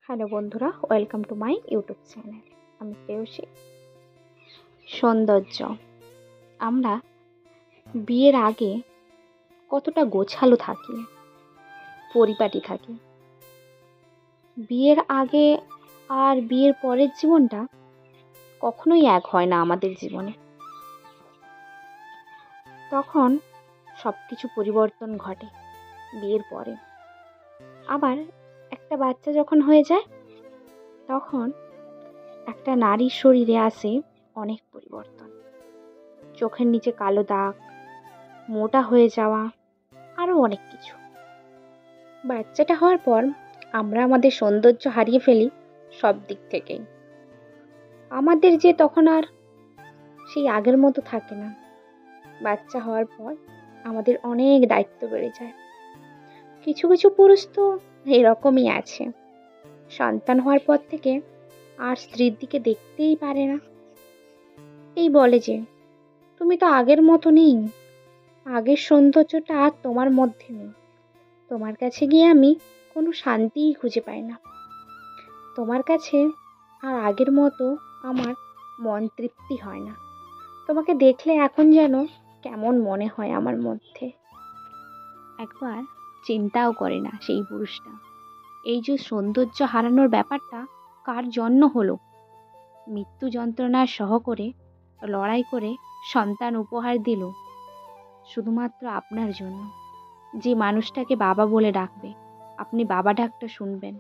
Hello বন্ধুরা, welcome to my YouTube channel. আমি প্রেয়সী। সৌন্দর্য। আমরা বিয়ের আগে কতটা গোছালো থাকি, পরিপাটি থাকি। বিয়ের আগে আর বিয়ের পরের জীবনটা কখনোই এক হয় না আমাদের জীবনে। তখন সব কিছু পরিবর্তন ঘটে বিয়ের পরে। আবার একটা বাচ্চা যখন হয়ে যায়, তখন একটা নারীর শরীরে আসে অনেক পরিবর্তন। চোখের নিচে কালো দাগ, মোটা হয়ে যাওয়া, আরও অনেক কিছু। বাচ্চাটা হওয়ার পর আমরা আমাদের সৌন্দর্য হারিয়ে ফেলি সব দিক থেকেই। আমাদের যে তখন আর সেই আগের মতো থাকে না। বাচ্চা হওয়ার পর আমাদের অনেক দায়িত্ব বেড়ে যায়। কিছু কিছু পুরুষ তো এরকমই আছে, সন্তান হওয়ার পর থেকে আর স্ত্রীর দিকে দেখতেই পারে না। এই বলে যে, তুমি তো আগের মতো নেই, আগের সৌন্দর্যটা আর তোমার মধ্যে নেই। তোমার কাছে গিয়ে আমি কোনো শান্তিই খুঁজে পাই না। তোমার কাছে আর আগের মতো আমার মন তৃপ্তি হয় না। তোমাকে দেখলে এখন যেন কেমন মনে হয় আমার মধ্যে। একবার চিন্তাও করে না সেই পুরুষটা, এই যে সৌন্দর্য হারানোর ব্যাপারটা কার জন্য হলো। মৃত্যু যন্ত্রণার সহ করে লড়াই করে সন্তান উপহার দিল শুধুমাত্র আপনার জন্য। যে মানুষটাকে বাবা বলে ডাকবে, আপনি বাবা ডাকটা শুনবেন।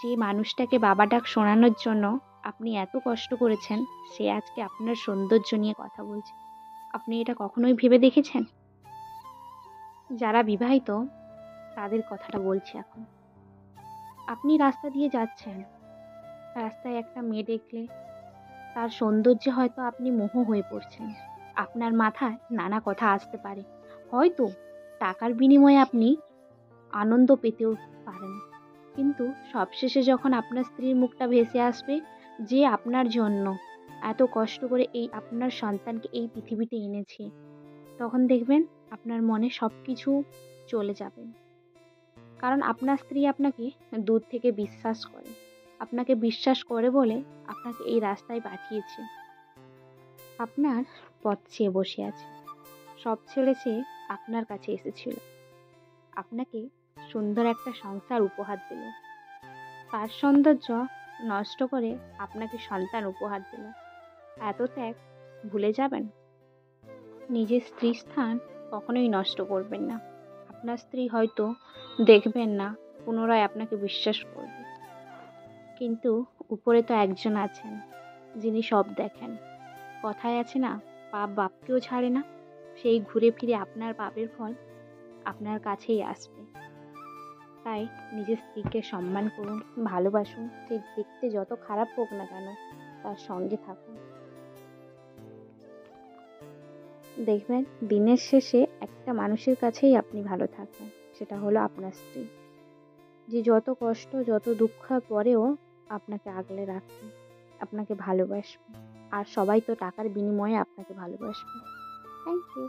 যে মানুষটাকে বাবা ডাক শোনানোর জন্য আপনি এত কষ্ট করেছেন, সে আজকে আপনার সৌন্দর্য নিয়ে কথা বলছে। আপনি এটা কখনোই ভেবে দেখেছেন? যারা বিবাহিত তাদের কথাটা বলছি এখন। আপনি রাস্তা দিয়ে যাচ্ছেন, রাস্তায় একটা মেয়ে দেখলে তার সৌন্দর্যে হয়তো আপনি মোহ হয়ে পড়ছেন। আপনার মাথায় নানা কথা আসতে পারে, হয়তো টাকার বিনিময়ে আপনি আনন্দ পেতেও পারেন। কিন্তু সবশেষে যখন আপনার স্ত্রীর মুখটা ভেসে আসবে, যে আপনার জন্য এত কষ্ট করে এই আপনার সন্তানকে এই পৃথিবীতে এনেছে, তখন দেখবেন আপনার মনে সব কিছু চলে যাবে। কারণ আপনার স্ত্রী আপনাকে দূর থেকে বিশ্বাস করে, আপনাকে বিশ্বাস করে বলে আপনাকে এই রাস্তায় পাঠিয়েছে। আপনার পথ চেয়ে বসে আছে, সব ছেড়ে সে আপনার কাছে এসেছিল। আপনাকে সুন্দর একটা সংসার উপহার দিল, তার সৌন্দর্য নষ্ট করে আপনাকে সন্তান উপহার দিল। এত ত্যাগ ভুলে যাবেন? নিজের স্ত্রীর স্থান কখনোই নষ্ট করবেন না। আপনার স্ত্রী হয়তো দেখবেন না, পুনরায় আপনাকে বিশ্বাস করবে, কিন্তু উপরে তো একজন আছেন যিনি সব দেখেন। কথায় আছে না, পাপ বাপকেও ছাড়ে না। সেই ঘুরে ফিরে আপনার পাপের ফল আপনার কাছেই আসবে। তাই নিজের স্ত্রীকে সম্মান করুন, ভালোবাসুন। সে দেখতে যত খারাপ হোক না কেন, তার সঙ্গে থাকুন। দেখবেন দিনের শেষে একটা মানুষের কাছেই আপনি ভালো থাকবেন, সেটা হলো আপনার স্ত্রী, যে যত কষ্ট যত দুঃখের পরেও আপনাকে আগলে রাখবে, আপনাকে ভালোবাসবে। আর সবাই তো টাকার বিনিময়ে আপনাকে ভালোবাসবে। Thank you.